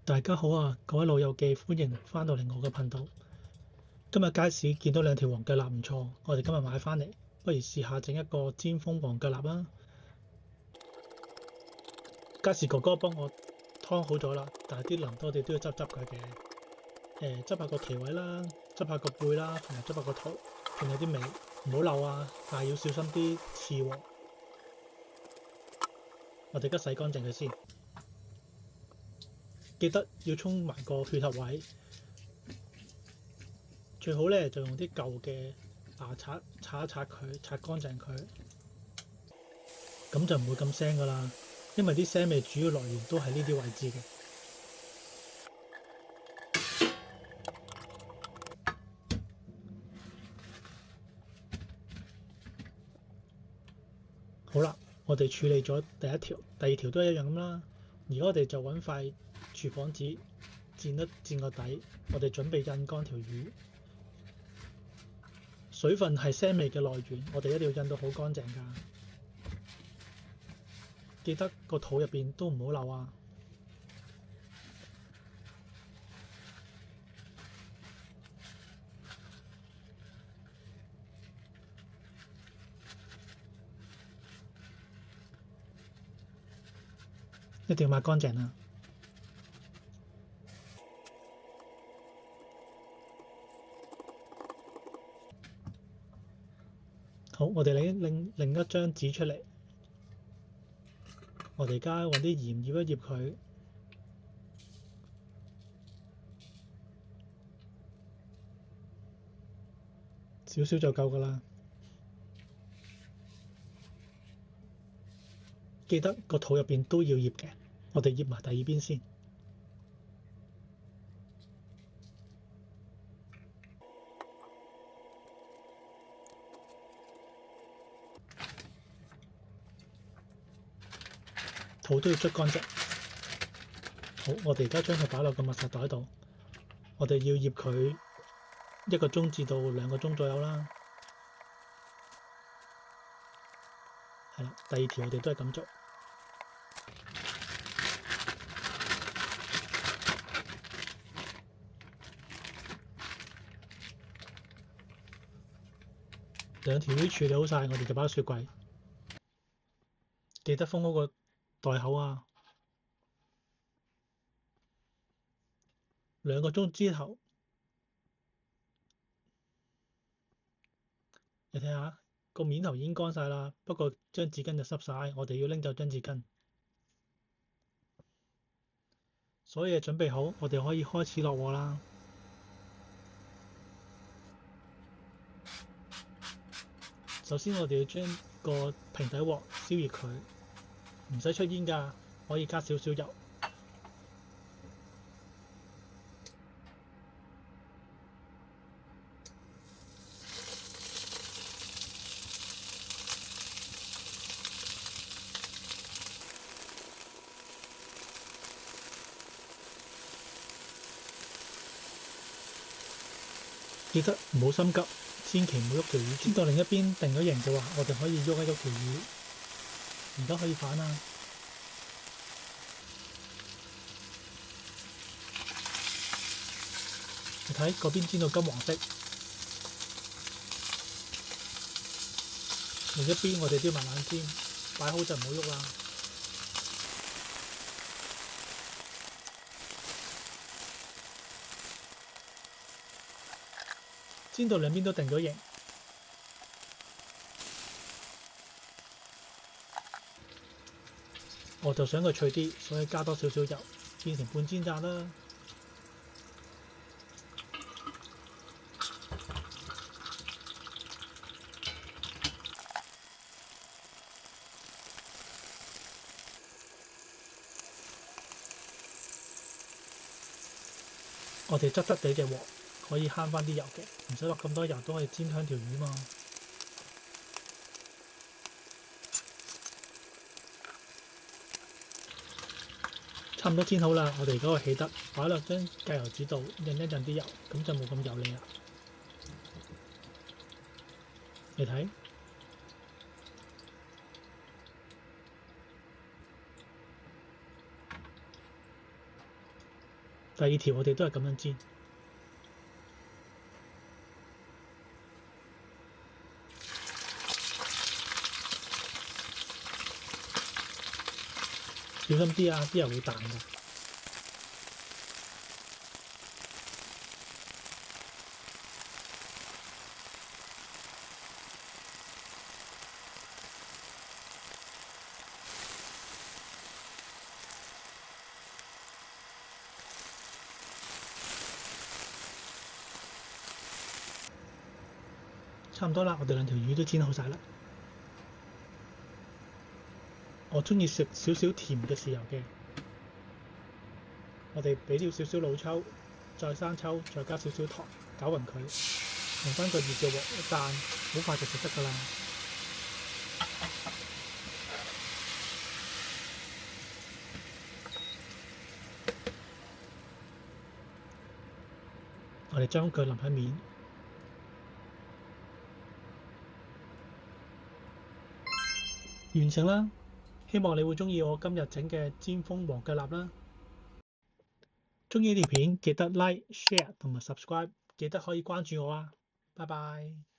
大家好啊，各位老友記，歡迎翻到嚟我嘅頻道。今日街市見到兩條黃腳臘唔錯，我哋今日買翻嚟，不如試下整一個煎封黃腳臘啦。街市哥哥幫我劏好咗啦，但係啲鱗我哋都要執佢嘅。執下個鰭位啦，執下個背啦，同埋執下個肚，仲有啲尾，唔好漏啊，但係要小心啲刺喎。我哋而家洗乾淨佢先，記得要沖埋個血合位。最好咧就用啲舊嘅牙刷刷一刷佢，刷乾淨佢，咁就唔會咁腥噶啦。因為啲腥味主要來源都係呢啲位置嘅。好啦，我哋處理咗第一條，第二條都係一樣咁啦。而家我哋就揾塊廚房紙墊一墊個底，我哋準備印乾條魚。水分係腥味嘅來源，我哋一定要印到好乾淨㗎。記得個肚入邊都唔好漏啊！一定要抹乾淨啊！好，我哋另一張紙出嚟，我哋而家揾啲鹽醃一醃佢。少少就夠㗎啦。記得個肚入邊都要醃嘅，我哋醃埋第二邊先。肚都要捽乾淨。好，我哋而家將佢擺落個密實袋度，我哋要醃佢1個鐘至到2個鐘左右啦。係啦，第二條我哋都係咁做。兩條魚處理好晒，我哋就擺雪櫃。記得封好個袋口啊！2個鐘之後，你睇下個面頭已經乾晒啦，不過張紙巾就濕晒，我哋要拎走張紙巾。所有嘢準備好，我哋可以開始落鑊啦。首先我哋要將個平底鑊燒熱佢，唔使出煙㗎，可以加少少油。記得唔好心急，千祈唔好喐條魚。煎到另一邊定咗型嘅話，我哋可以喐一喐條魚。而家可以反啦。你睇嗰邊煎到金黃色，另一邊我哋都要慢慢煎，擺好就唔好喐啦。煎到兩邊都定咗型，我就想佢脆啲，所以加多少少油，變成半煎炸啦。我哋執地嘅鑊可以慳返啲油嘅，唔使落咁多油都可以煎香條魚嘛。差唔多煎好啦，我哋而家個起得擺落張芥油紙度，印一印啲油，咁就冇咁油膩啦。你睇，第二條我哋都係咁樣煎。小心啲啊！啲油會彈㗎。差唔多啦，我哋兩條魚都煎好晒啦。我中意食少少甜嘅豉油嘅，我哋俾少少老抽，再生抽，再加少少糖，攪勻佢，用翻個熱嘅鑊一彈，好快就食得㗎啦。我哋將佢淋喺面，完成啦！希望你會鍾意我今日整嘅煎封黃腳臘啦。鍾意呢條片記得 like、share 同埋 subscribe，記得可以關注我啊！拜拜。